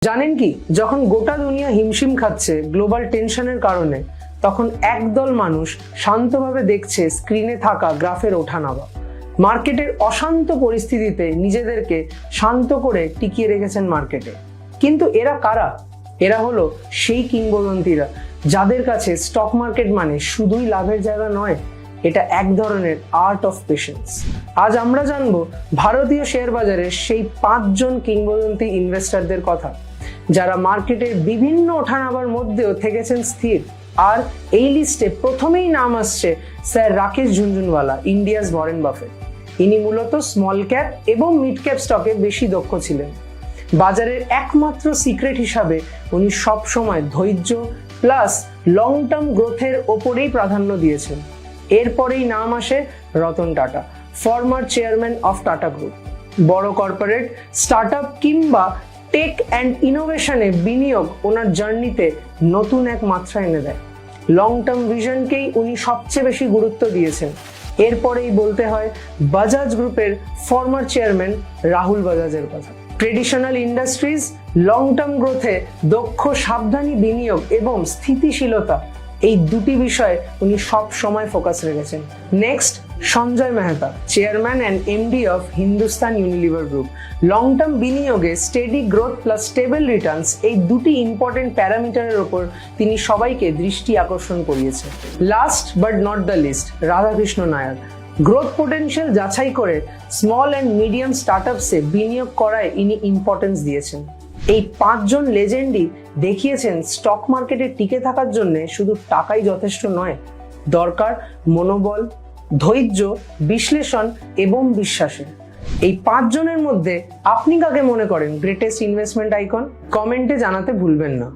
জানেন কি, যখন গোটা দুনিয়া হিমশিম খাচ্ছে গ্লোবাল টেনশনের কারণে, তখন একদল মানুষ শান্তভাবে দেখছে স্ক্রিনে থাকা গ্রাফের ওঠানামা। মার্কেটের অশান্ত পরিস্থিতিতে নিজেদেরকে শান্ত করে টিকিয়ে রেখেছেন মার্কেটে। কিন্তু এরা কারা? এরা হলো সেই কিংবদন্তিরা যাদের কাছে স্টক মার্কেট মানে শুধুই লাভের জায়গা নয়, এটা এক ধরনের আর্ট অফ পেশেন্স। আজ আমরা জানবো ভারতীয় শেয়ার বাজারের সেই 5 জন কিংবদন্তি ইনভেস্টরদের কথা, যারা মার্কেটের বিভিন্ন ওঠানামার মধ্যেও থেকেছেন স্থির। আর এই লিস্টে প্রথমেই নাম আসছে sir Rakesh Jhunjhunwala, India's Warren Buffett. ইনি মূলত স্মল ক্যাপ এবং মিড ক্যাপ স্টকে বেশি দক্ষ ছিলেন। বাজারের একমাত্র সিক্রেট হিসাবে উনি সবসময় ধৈর্য প্লাস লং টার্ম গ্রোথের ওপরেই প্রাধান্য দিয়েছেন। এরপরেই নাম আসে Ratan Tata, former chairman of tata group. বড় কর্পোরেট, স্টার্টআপ কিংবা টেক অ্যান্ড ইনোভেশনে বিনিয়োগ ওনার জার্নিতে নতুন এক মাত্রা এনে দেয়। লং টার্ম ভিশনকেই উনি সবচেয়ে বেশি গুরুত্ব দিয়েছেন। এরপরেই বলতে হয় বাজাজ গ্রুপের ফর্মার চেয়ারম্যান রাহুল বাজাজের কথা। ট্রেডিশনাল ইন্ডাস্ট্রিজ, লং টার্ম গ্রোথে দক্ষ সাবধানী বিনিয়োগ এবং স্থিতিশীলতা, এই দুটি বিষয়ে উনি সব সময় ফোকাস রেখেছেন। Next, Sanjay Mehta, chairman and MD of Hindustan Unilever group. Long term বিনিয়োগে steady growth plus stable returns, এই দুটি ইম্পর্টেন্ট প্যারামিটারের ওপর তিনি সবাইকে দৃষ্টি আকর্ষণ করিয়েছেন। Last but not the least, Radhakrishna Nair, growth potential যাচাই করে স্মল অ্যান্ড মিডিয়াম স্টার্টআপসে বিনিয়োগ করায় ইনি ইম্পর্টেন্স দিয়েছেন। এই 5 জন লেজেন্ডই দেখিয়েছেন স্টক মার্কেটে টিকে থাকার জন্য শুধু টাকাই যথেষ্ট নয়, দরকার মনোবল, ধৈর্য, বিশ্লেষণ এবং বিশ্বাসের। এই 5 জনের মধ্যে আপনি কাকে মনে করেন গ্রেটেস্ট ইনভেস্টমেন্ট আইকন? কমেন্টে জানাতে ভুলবেন না।